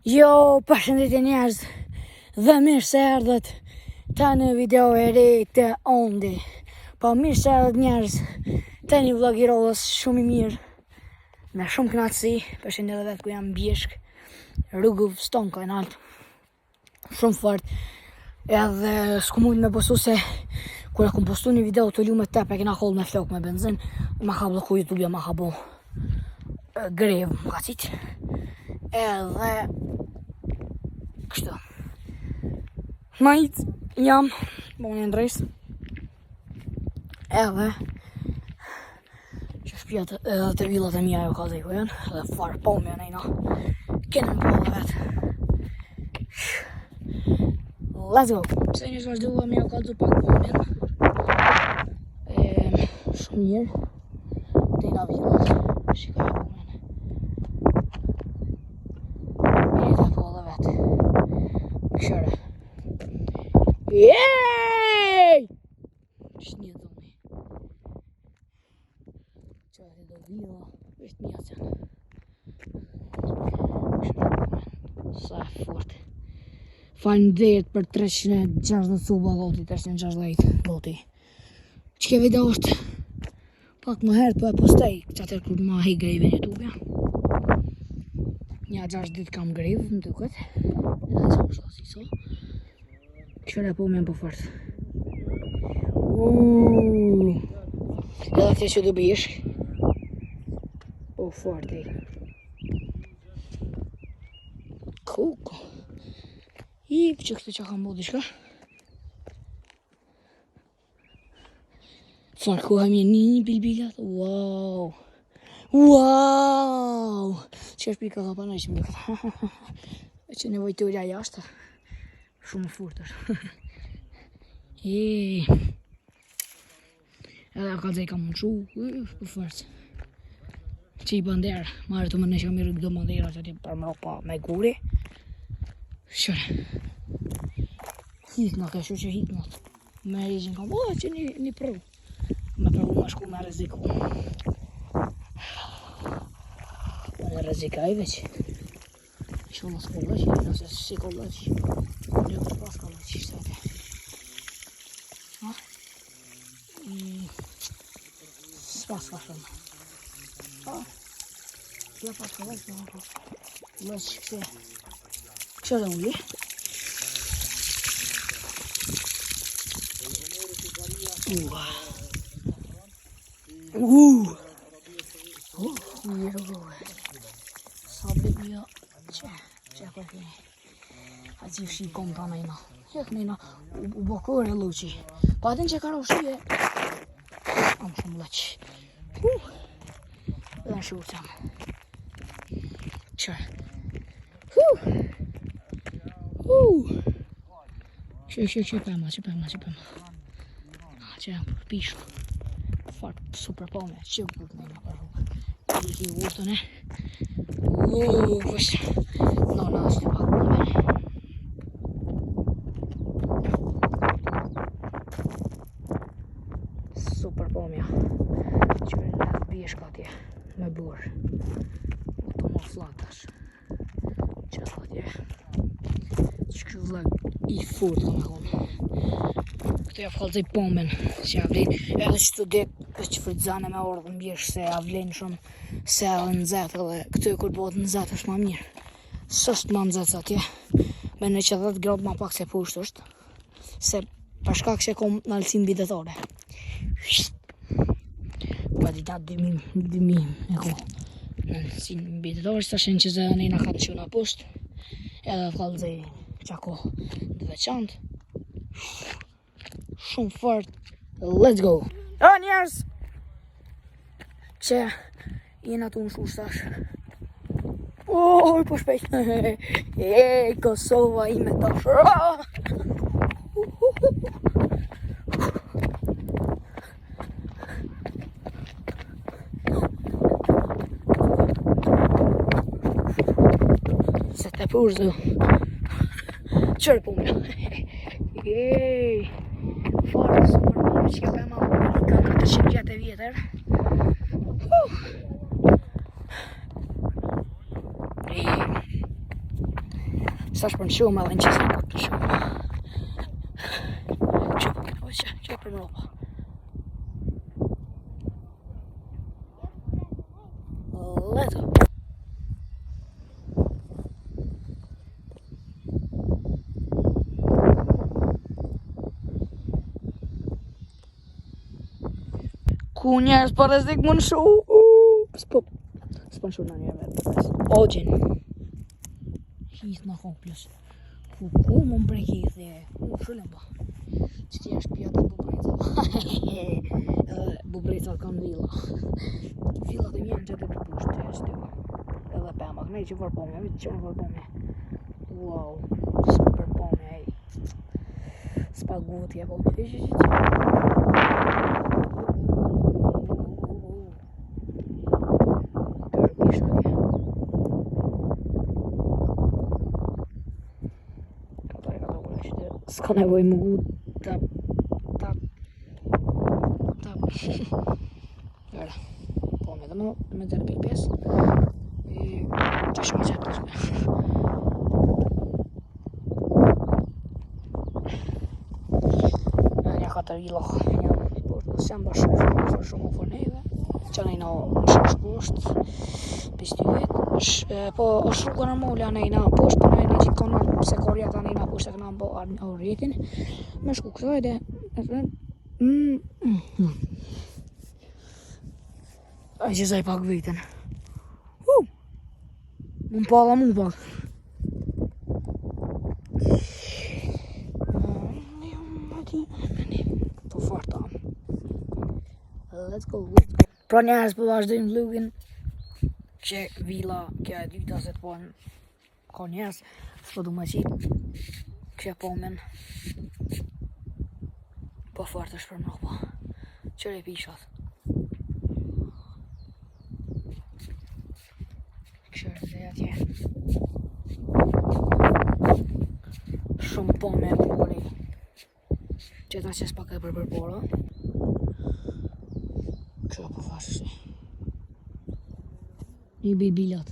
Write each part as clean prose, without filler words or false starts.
Jo, përshëndetje njerëz dhe mirë se erdhët të në video e re të Ondi. Po mirë se erdhët njerëz të një vlog i rollës shumë i mirë, me shumë knatësi. Përshëndetje vetë ku jam bjeshk, rrugë Stonka në altë, shumë fort. Edhe s'ku mund me postu se kur e kom postu një video të lume tepe kena koll me flok me benzin, ma ka bloku YouTube, ma ka bo grevë më ka cit. Edhe kështu majt jam boni ndrejs edhe që shpjat edhe të villat e mija jo ka dhe ku janë edhe farë po me nejna kene në po dhe vetë. Let's go! Se një vazhdova me jo ka dhu pak po men shumë mirë të jna villat shikaj po men mirë po dhe vetë këshore Yeeeey! Shnie dhoni. Qëre do vila, vetë mjatë janë. Sa e fort. Faleminderit për 360 suba goti, 360 goti. Ç'ke video është pak më herët po e postoj, çatër kur ma hi greve në YouTube. Një 6 ditë kam greve, më duket. Edhe sa më si so. Qëre po me më po fort. Edhe atë që du bishk. Po fort e. Kuko. I që këtë që kam bo dishka. Fort ku ham një bilbilat. Wow. Wow. Që është pika ka panaj që më duket. Që nevoj të ulla jashtë. Shumë furtër. Edhe ka dhe i kam mundshu, për fërës. Që i bander, marrë të më nëshë mirë këdo bandera që ti për më pa me guri. Shërë. Hikë në këshu që hikë në të. Me regjën kam, që një prëv. Me prëvu më shku me reziku. Me rezikaj veç. Shumë s'ko leq, nëse si ko leq. Një për pas ko leq, shtate. S'pas ka shumë. Ja pas ko leq, leq këse. Kështë dhe uli. Sabit një që e përkini. A që shi kom të anajna. Jek nejna u bokore luqi. Pa atin që ka roshie. Am shumë leq. Dhe në shurë që jam. Qërë. Që pëma. Që jam për pishu. Fart super pome. Që këtë nejna për rrugë. I ki urtën e. Kështë. Nona është të pak pome. Super pomja. Qërë në bjeshka atje. Me burë. Oto më flatash. Që atje. Që vlog i furt në me honë. Këtë ja falëzaj pomen. Që ja vlen. Edhe që të dit është që fritzane me orë dhe mbjesh se ja vlen shumë. Se edhe në zetë dhe këtë kur bëhet në zetë është ma mirë. Së është ma në zetë atje. Me në që 10 gradë ma pak se pusht është. Se përshka kështë e kom në alësim bidetare. Pa dita 2.000 e ko. Në alësim bidetare së të shenë që zë nejna ka të quna pusht. Edhe falëzaj qako dhe veçantë. Shumë fort. Let's go! O njerës! Që jena tu në shush tash. Oj, po shpejt. Kosova ime tash. Se te përzu. Qërë po me. Farë, super përmë që ka pëma ka 400 vjetë e vjetër. Sa shpër në shumë edhe në qësë në këtë shumë. Që për më ropa. Leto. Ku njerës për rrezik më në shu. S'po në shu në njerë me përres. Ogjin. Hith në hoplës. Ku më më breki i thje. Shullën ba. Që ti është pjata bubrejta. Edhe bubrejta kanë villa. Villat e mjenë që të të pushtë të jeshtë. Edhe pëma, kënej që vërpome, vitë që në vërpome. Wow, së vërpome, ej. Spagutje, po. S'ka nevoj më gu tap. Gjera, po me dhe me 0.5 i që shumë që të shme. Një 4 kilo, s'jam bashkë shumë u forneve, që nejna shumë shkusht, pistyvet, po është rruga normale a nejna poshtë, po nejna që kanë se korja ta nejna poshtë e këna mbo a rritin, me shku këto edhe, a që zaj pak vitën. Më pala mu pak. Po farta. Let's go. Pra njerës po vazhdojmë vlogin që villa kja e dyta se të pojnë ka njerës s'po du me qitë kja pomen po fart është për mropa qëre pishat këshërë dhe atje shumë pome e përbori që ta që s'pak e përbora këshërë po fashtë një bilbilat.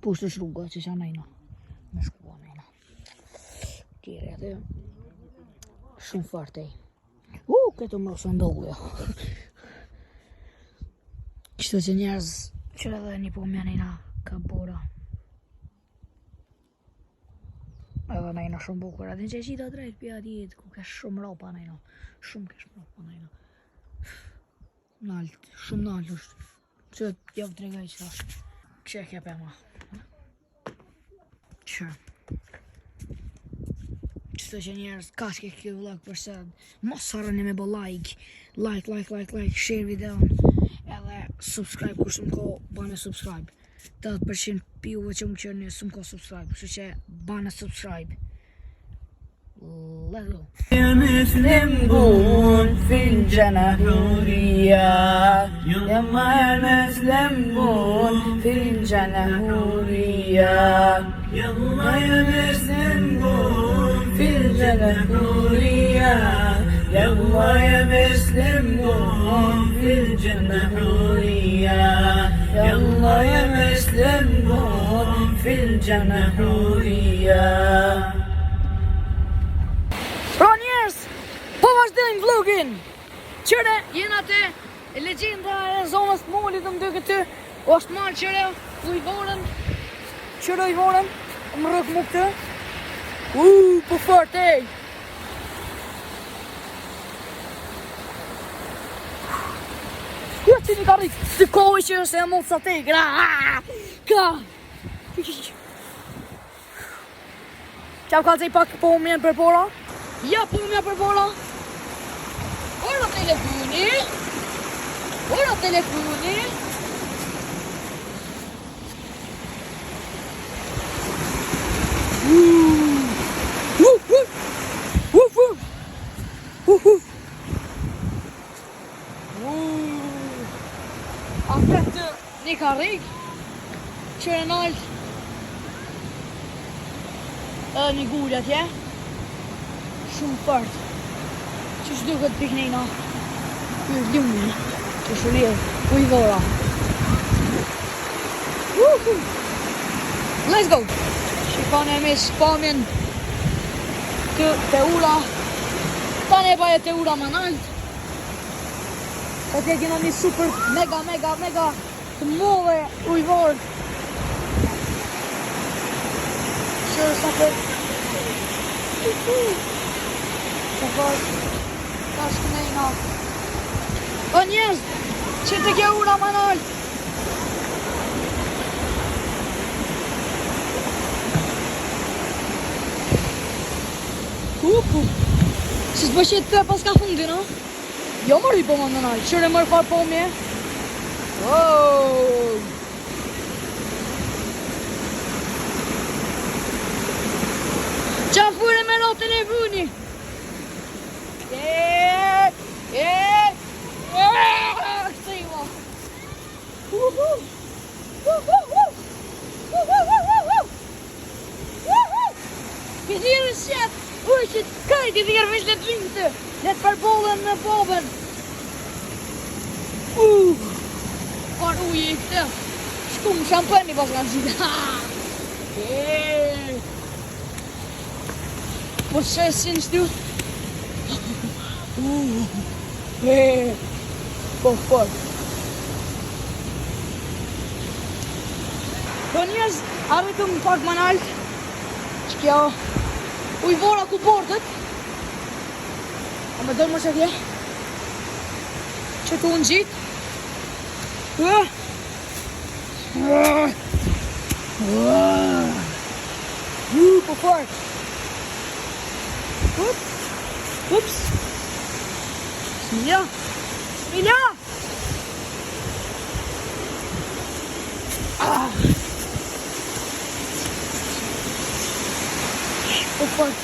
Poshtë është rruga që që nejna. Me shkua nejna. Kjeri atë. Shumë fartej. Këto më rësë ndoguja. Kështu që njerëz që edhe një po mja nejna ka bora. Edhe nejna shumë bukur, adin që e qita drejt pja djetë ku kesh shumë ropa nejna. Shumë kesh ropa nejna. Nalt, shumë nalt është. Që javë tregaj që ashtë. Kështë e kja pëma. Që. Qështë që njerës ka që kjo vlog përse mos harroni me bo like, share videon. Edhe subscribe kur shumë ko bane subscribe. 80% piuve që më qërni shumë ko subscribe, kështu që bane subscribe. Let's go. يا مسلمون في الجنهورية يما يا مسلمون في الجنهورية يما يا مسلمون في الجنهورية يما يا مسلمون في الجنهورية يلا يا مسلمون في الجنهورية Pra njerës, po vazhdojmë vlogin. Qëre, jena të legjenda e zonës të molit të mdë këtë. O është malë qëre, u i vorën. Qëre i vorën, më rëk mu këtë. Po fort, ej. Ja që një ka rikë, të kohë që është e mund sa te, gra. Ka. Qau ka të i pak po më jenë për pora. Ja, po më për pora. Ora telefoni. Ora telefoni. After një karrik që e nalt një gullë atje shumë fort që që duket piknina Ky është ljumi, që shulirë, ujvora. Let's go! Shikone me spamjen të ura. Tane e baje të ura më nalt. Ka të gjena një super mega të move ujvor. Shërë sa për ka shkënejna. O njerëz, që të ke ura më nalt. Si s'bëshet të pas ka fundi, no? Jo mërë i po më në nalë, qërë e mërë farë po mje. Qa fure me rotën e vuni? Këtë i ma. Këthirë shetë. Ui, që kajt i dhjerë veç letë vinte. Letë përbollën në bobën. Par ujë i këtë. Shkum shampani pas nga zhida. Po shesin shtu. Po fort. Do njerëz, arritëm pak më nalt. Që kjo ujvora ku portët. A me dërë më që tje. Që tu në gjitë. Po fort. Ups. Bismillah. Bismillah. Po fort.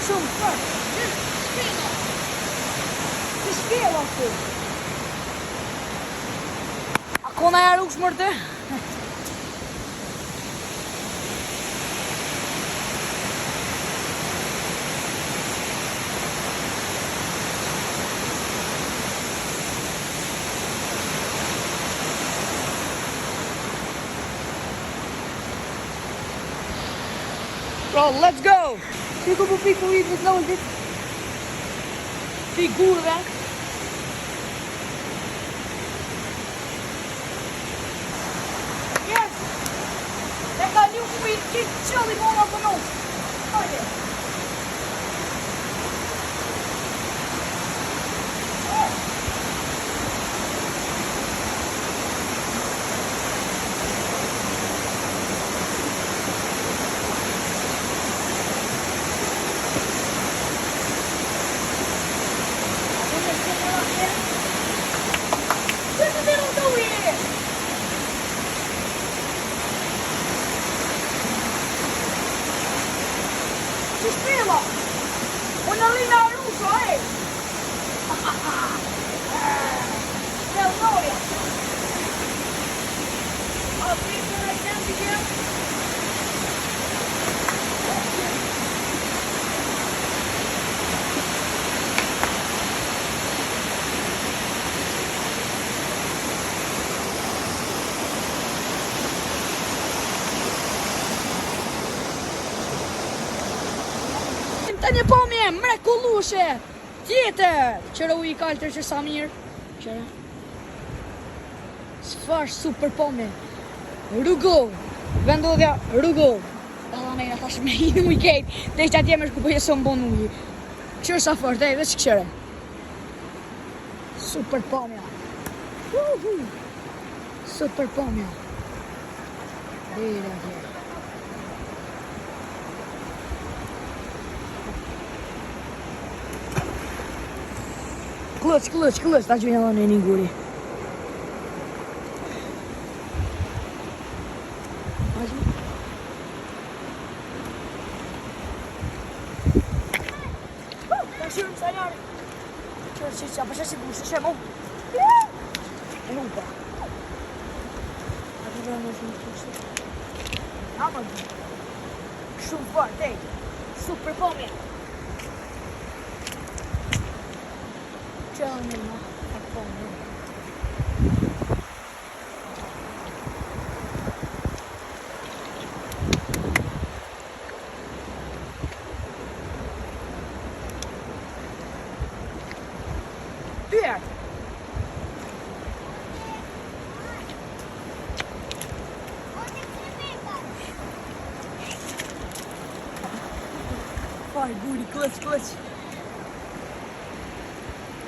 Shumë fort. Të shpjela këtu. Ako na ja ruksh mërte? Bro, let's go! Shiko po piku i të nëllëtit. Figurve. Yes! E ka një ku i të qëlli bona për nëllë. Hajde. një pomje mrekullushe tjetër. Qëra u i kaltër që sa mirë. Qëra. Sfar super pomje. Rrugov. Vendodhja Rrugov. Alla mejna thash me i u i kejt. Dhe ishtë atje me shku po jeson bon uji. Qërë sa fort, dhe që këshëre. Super pomja. Super pomja. Dhe atje. Klëç, ta gjujnë edhe në një guri. Ta shyrëm sa njërë. Qërë, përshë si busë, shemë. E nupa. A të dhe në shumë të kështë. Ama dhe. Shumë fort, ej. Super pomje. Qëllë një ma, a pomje. Dyert. Faj, guri, klëç.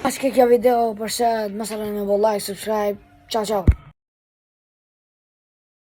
Ashke kjo video, përse mos harroni me like, subscribe. Ciao.